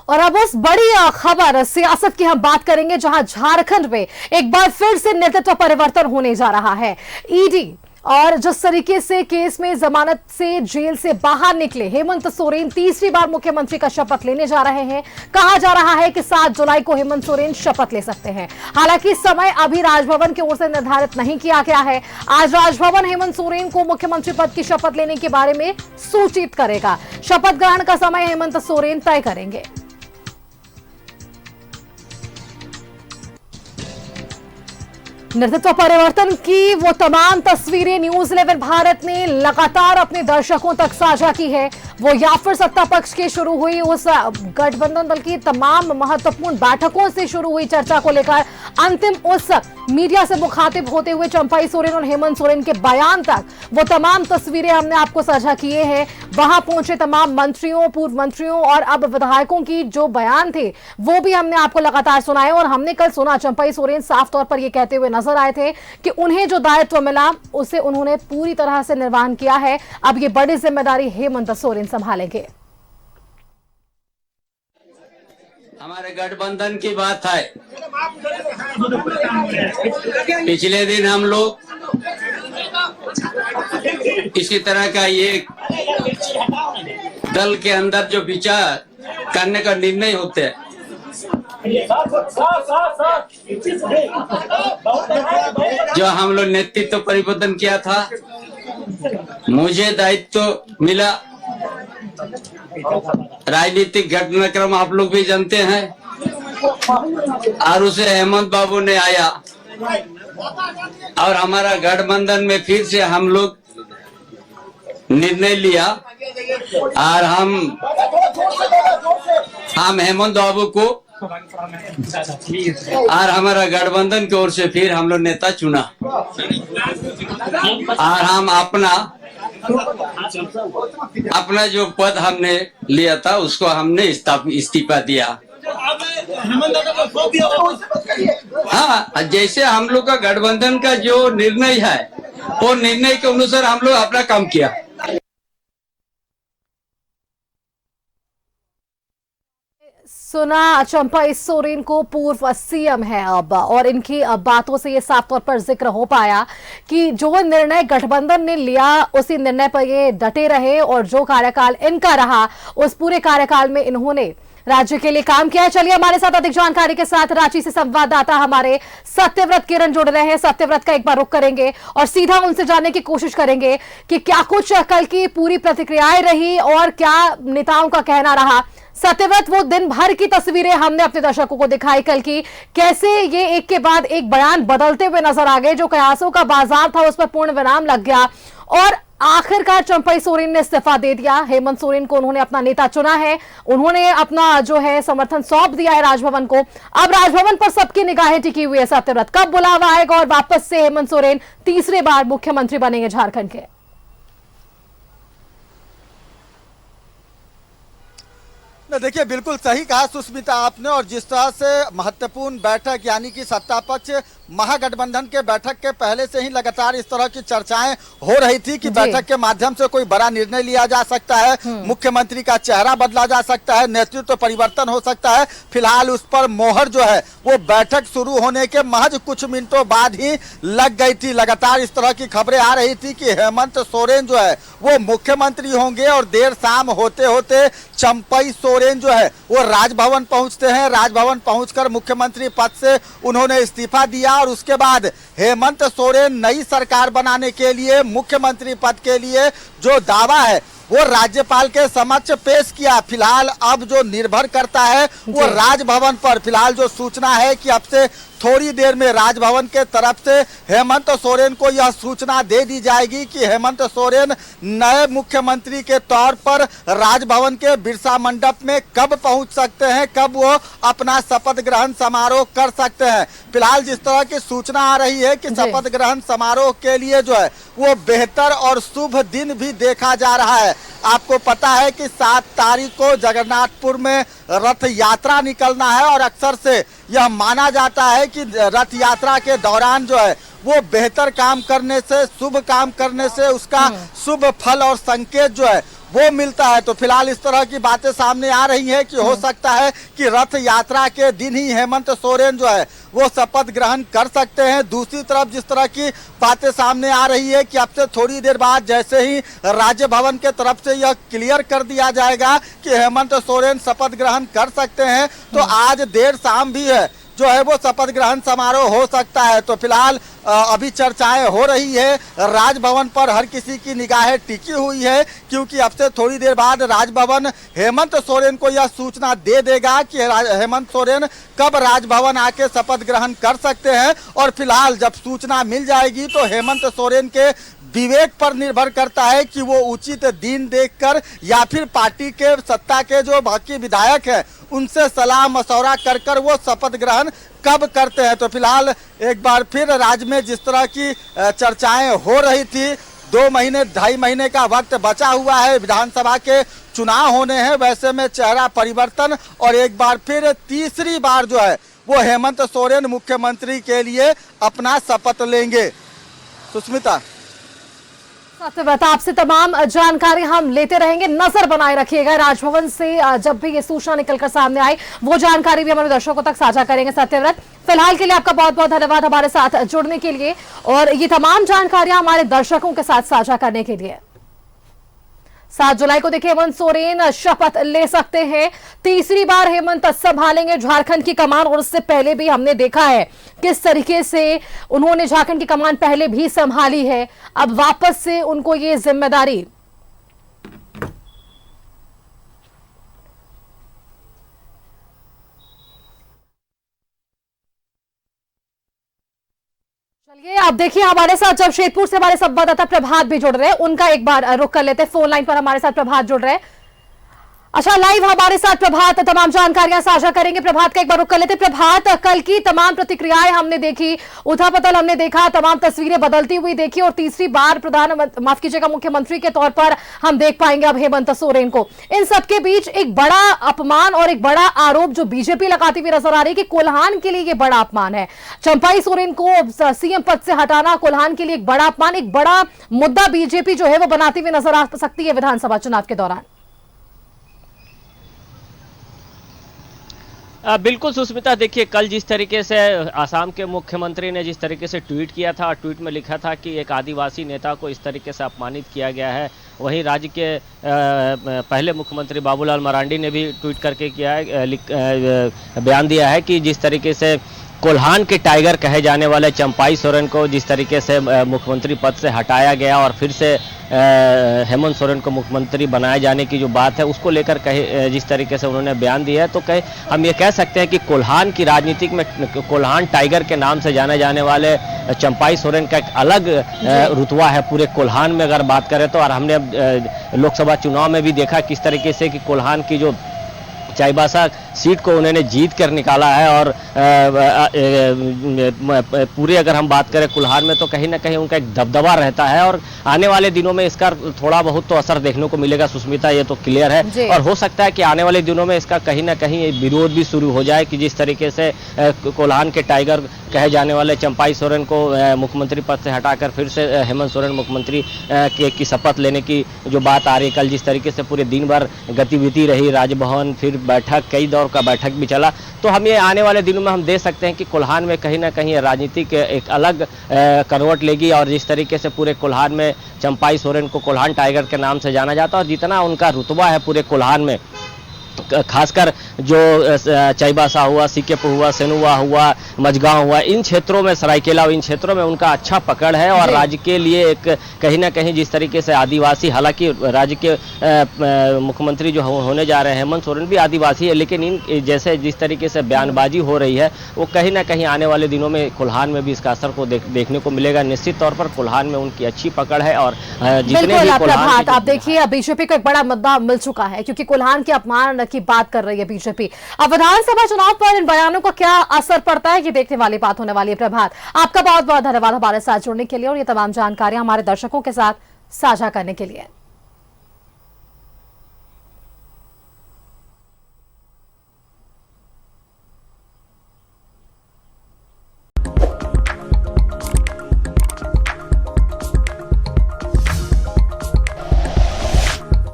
और अब उस बड़ी खबर सियासत की हम बात करेंगे जहां झारखंड में एक बार फिर से नेतृत्व परिवर्तन होने जा रहा है। ईडी और जिस तरीके से केस में जमानत से जेल से बाहर निकले हेमंत सोरेन तीसरी बार मुख्यमंत्री का शपथ लेने जा रहे हैं। कहा जा रहा है कि 7 जुलाई को हेमंत सोरेन शपथ ले सकते हैं। हालांकि समय अभी राजभवन की ओर से निर्धारित नहीं किया गया है। आज राजभवन हेमंत सोरेन को मुख्यमंत्री पद की शपथ लेने के बारे में सूचित करेगा। शपथ ग्रहण का समय हेमंत सोरेन तय करेंगे। नेतृत्व परिवर्तन की वो तमाम तस्वीरें न्यूज 11 भारत ने लगातार अपने दर्शकों तक साझा की है। वो या फिर सत्ता पक्ष के शुरू हुई उस गठबंधन दल की तमाम महत्वपूर्ण बैठकों से शुरू हुई चर्चा को लेकर अंतिम उस मीडिया से मुखातिब होते हुए चंपाई सोरेन और हेमंत सोरेन के बयान तक वो तमाम तस्वीरें हमने आपको साझा किए हैं। वहां पहुंचे तमाम मंत्रियों, पूर्व मंत्रियों और अब विधायकों की जो बयान थे वो भी हमने आपको लगातार सुनाए। और हमने कल सुना चंपाई सोरेन साफ तौर पर यह कहते हुए नजर आए थे कि उन्हें जो दायित्व मिला उसे उन्होंने पूरी तरह से निर्वहन किया है। अब ये बड़ी जिम्मेदारी हेमंत सोरेन संभालेंगे। हमारे गठबंधन की बात है। पिछले दिन हम लोग इसी तरह का ये दल के अंदर जो विचार करने का निर्णय होते हैं, जो हम लोग नेतृत्व परिवर्तन किया था, मुझे दायित्व मिला। राजनीतिक घटनाक्रम आप लोग भी जानते हैं और उसे हेमंत बाबू ने आया और हमारा गठबंधन में फिर से हम लोग निर्णय लिया और हम हेमंत बाबू को और हमारा गठबंधन की ओर से फिर हम लोग नेता चुना और हम अपना जो पद हमने लिया था उसको हमने इस्तीफा दिया। हाँ, जैसे हम लोग का गठबंधन का जो निर्णय है वो निर्णय के अनुसार हम लोग अपना काम किया। सुना चंपाई सोरेन को पूर्व सीएम है अब, और इनकी बातों से ये साफ तौर पर जिक्र हो पाया कि जो निर्णय गठबंधन ने लिया उसी निर्णय पर ये डटे रहे और जो कार्यकाल इनका रहा उस पूरे कार्यकाल में इन्होंने राज्य के लिए काम किया। चलिए हमारे साथ अधिक जानकारी के साथ रांची से संवाददाता हमारे सत्यव्रत किरण जुड़ रहे हैं। सत्यव्रत का एक बार रुख करेंगे और सीधा उनसे जानने की कोशिश करेंगे कि क्या कुछ कल की पूरी प्रतिक्रियाएं रही और क्या नेताओं का कहना रहा। सत्यव्रत, वो दिन भर की तस्वीरें हमने अपने दर्शकों को दिखाई कल की, कैसे ये एक के बाद एक बयान बदलते हुए नजर आ गए। जो कयासों का बाजार था उस पर पूर्ण विराम लग गया और आखिरकार चंपाई सोरेन ने इस्तीफा दे दिया। हेमंत सोरेन को उन्होंने अपना नेता चुना है, उन्होंने अपना जो है समर्थन सौंप दिया है राजभवन को। अब राजभवन पर सबकी निगाहें टिकी हुई है। सत्यव्रत, कब बुलावा आएगा और वापस से हेमंत सोरेन तीसरी बार मुख्यमंत्री बनेंगे झारखंड के? देखिए, बिल्कुल सही कहा सुष्मिता आपने। और जिस तरह से महत्वपूर्ण बैठक यानी कि सत्ता पक्ष महागठबंधन के बैठक के पहले से ही लगातार इस तरह की चर्चाएं हो रही थी कि बैठक के माध्यम से कोई बड़ा निर्णय लिया जा सकता है, मुख्यमंत्री का चेहरा बदला जा सकता है, नेतृत्व परिवर्तन हो सकता है। फिलहाल उस पर मोहर जो है वो बैठक शुरू होने के महज कुछ मिनटों बाद ही लग गई थी। लगातार इस तरह की खबरें आ रही थी कि हेमंत सोरेन जो है वो मुख्यमंत्री होंगे और देर शाम होते होते चंपाई सोरेन जो है वो राजभवन पहुंचते हैं। राजभवन पहुंचकर मुख्यमंत्री पद से उन्होंने इस्तीफा दिया और उसके बाद हेमंत सोरेन नई सरकार बनाने के लिए मुख्यमंत्री पद के लिए जो दावा है वो राज्यपाल के समक्ष पेश किया। फिलहाल अब जो निर्भर करता है वो राजभवन पर। फिलहाल जो सूचना है कि अब से थोड़ी देर में राजभवन के तरफ से हेमंत सोरेन को यह सूचना दे दी जाएगी कि हेमंत सोरेन नए मुख्यमंत्री के तौर पर राजभवन के बिरसा मंडप में कब पहुंच सकते हैं, कब वो अपना शपथ ग्रहण समारोह कर सकते हैं। फिलहाल जिस तरह की सूचना आ रही है कि शपथ ग्रहण समारोह के लिए जो है वो बेहतर और शुभ दिन भी देखा जा रहा है। आपको पता है कि 7 तारीख को जगन्नाथपुर में रथ यात्रा निकलना है और अक्सर से यह माना जाता है कि रथ यात्रा के दौरान जो है वो बेहतर काम करने से, शुभ काम करने से उसका शुभ फल और संकेत जो है वो मिलता है। तो फिलहाल इस तरह की बातें सामने आ रही हैं कि हो सकता है कि रथ यात्रा के दिन ही हेमंत सोरेन जो है वो शपथ ग्रहण कर सकते हैं। दूसरी तरफ जिस तरह की बातें सामने आ रही है कि अब से थोड़ी देर बाद जैसे ही राज्य भवन के तरफ से यह क्लियर कर दिया जाएगा कि हेमंत सोरेन शपथ ग्रहण कर सकते हैं, तो आज देर शाम भी है जो है वो शपथ ग्रहण समारोह हो सकता है। तो फिलहाल अभी चर्चाएं हो रही है, राजभवन पर हर किसी की निगाहें टिकी हुई है, क्योंकि अब से थोड़ी देर बाद राजभवन हेमंत सोरेन को यह सूचना दे देगा कि हेमंत सोरेन कब राजभवन आके शपथ ग्रहण कर सकते हैं। और फिलहाल जब सूचना मिल जाएगी तो हेमंत सोरेन के विवेक पर निर्भर करता है कि वो उचित दिन देखकर या फिर पार्टी के सत्ता के जो बाकी विधायक हैं उनसे सलाह मशवरा कर कर वो शपथ ग्रहण कब करते हैं। तो फिलहाल एक बार फिर राज्य में जिस तरह की चर्चाएं हो रही थी, 2 महीने 2.5 महीने का वक्त बचा हुआ है, विधानसभा के चुनाव होने हैं, वैसे में चेहरा परिवर्तन और एक बार फिर तीसरी बार जो है वो हेमंत सोरेन मुख्यमंत्री के लिए अपना शपथ लेंगे। सुष्मिता, सत्यव्रता, आपसे तमाम जानकारी हम लेते रहेंगे, नजर बनाए रखिएगा। राजभवन से जब भी ये सूचना निकलकर सामने आई वो जानकारी भी हमारे दर्शकों तक साझा करेंगे। सत्यव्रत, फिलहाल के लिए आपका बहुत बहुत धन्यवाद हमारे साथ जुड़ने के लिए और ये तमाम जानकारियां हमारे दर्शकों के साथ साझा करने के लिए। 7 जुलाई को देखिए हेमंत सोरेन शपथ ले सकते हैं, तीसरी बार हेमंत संभालेंगे झारखंड की कमान। और उससे पहले भी हमने देखा है किस तरीके से उन्होंने झारखंड की कमान पहले भी संभाली है, अब वापस से उनको ये जिम्मेदारी चलिए। आप देखिए हमारे साथ जमशेदपुर से हमारे संवाददाता प्रभात भी जुड़ रहे हैं, उनका एक बार रुख कर लेते हैं। फोन लाइन पर हमारे साथ प्रभात जुड़ रहे हैं। अच्छा, लाइव हमारे साथ प्रभात तमाम जानकारियां साझा करेंगे। प्रभात का एक बार रुख कर लेते हैं। प्रभात, कल की तमाम प्रतिक्रियाएं हमने देखी, उथल-पुथल हमने देखा, तमाम तस्वीरें बदलती हुई देखी और तीसरी बार मुख्यमंत्री के तौर पर हम देख पाएंगे अब हेमंत सोरेन को। इन सबके बीच एक बड़ा अपमान और एक बड़ा आरोप जो बीजेपी लगाती हुई नजर आ रही है कि कोल्हान के लिए ये बड़ा अपमान है। चंपाई सोरेन को सीएम पद से हटाना कोल्हान के लिए एक बड़ा अपमान, एक बड़ा मुद्दा बीजेपी जो है वो बनाती हुई नजर आ सकती है विधानसभा चुनाव के दौरान। बिल्कुल सुष्मिता, देखिए कल जिस तरीके से आसाम के मुख्यमंत्री ने जिस तरीके से ट्वीट किया था, ट्वीट में लिखा था कि एक आदिवासी नेता को इस तरीके से अपमानित किया गया है, वहीं राज्य के पहले मुख्यमंत्री बाबूलाल मरांडी ने भी ट्वीट करके किया है, बयान दिया है कि जिस तरीके से कोल्हान के टाइगर कहे जाने वाले चंपाई सोरेन को जिस तरीके से मुख्यमंत्री पद से हटाया गया और फिर से हेमंत सोरेन को मुख्यमंत्री बनाए जाने की जो बात है उसको लेकर कहे जिस तरीके से उन्होंने बयान दिया है, तो हम ये कह सकते हैं कि कोल्हान की राजनीतिक में कोल्हान टाइगर के नाम से जाने जाने वाले चंपाई सोरेन का एक अलग रुतबा है पूरे कोल्हान में अगर बात करें तो। और हमने लोकसभा चुनाव में भी देखा किस तरीके से कि कोल्हान की जो चाईबासा सीट को उन्होंने जीत कर निकाला है और पूरे अगर हम बात करें कोल्हान में तो कहीं ना कहीं उनका एक दबदबा रहता है और आने वाले दिनों में इसका थोड़ा बहुत तो असर देखने को मिलेगा सुष्मिता, ये तो क्लियर है। और हो सकता है कि आने वाले दिनों में इसका कहीं ना कहीं विरोध भी शुरू हो जाए कि जिस तरीके से कोल्हान के टाइगर कहे जाने वाले चंपाई सोरेन को मुख्यमंत्री पद से हटाकर फिर से हेमंत सोरेन मुख्यमंत्री की शपथ लेने की जो बात आ रही है। कल जिस तरीके से पूरे दिन भर गतिविधि रही, राजभवन फिर बैठक, कई दौर का बैठक भी चला, तो हम ये आने वाले दिनों में हम देख सकते हैं कि कोल्हान में कहीं ना कहीं राजनीतिक एक अलग करवट लेगी। और जिस तरीके से पूरे कोल्हान में चंपाई सोरेन को कोल्हान टाइगर के नाम से जाना जाता है और जितना उनका रुतबा है पूरे कोल्हान में, खासकर जो चाईबासा हुआ, सीकेपुर हुआ, सेनुआ हुआ, मझगांव हुआ, इन क्षेत्रों में, सरायकेला, इन क्षेत्रों में उनका अच्छा पकड़ है। और राज्य के लिए एक कहीं ना कहीं जिस तरीके से आदिवासी, हालांकि राज्य के मुख्यमंत्री जो होने जा रहे हैं हेमंत सोरेन भी आदिवासी है, लेकिन इन जैसे जिस तरीके से बयानबाजी हो रही है वो कहीं ना कहीं आने वाले दिनों में कोल्हान में भी इसका असर को देखने को मिलेगा। निश्चित तौर पर कोल्हान में उनकी अच्छी पकड़ है और जितने भी कोल्हान, आप देखिए बीजेपी को एक बड़ा मुद्दा मिल चुका है क्योंकि कोल्हान के अपमान की बात कर रही है बीजेपी। अब विधानसभा चुनाव पर इन बयानों का क्या असर पड़ता है, ये देखने वाली बात होने वाली है। प्रभात, आपका बहुत बहुत धन्यवाद हमारे साथ जुड़ने के लिए और ये तमाम जानकारियां हमारे दर्शकों के साथ साझा करने के लिए।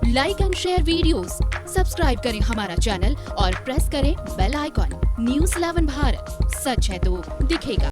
Live like and share videos, subscribe करें हमारा चैनल और प्रेस करें बेल आइकॉन। News 11 भारत, सच है तो दिखेगा।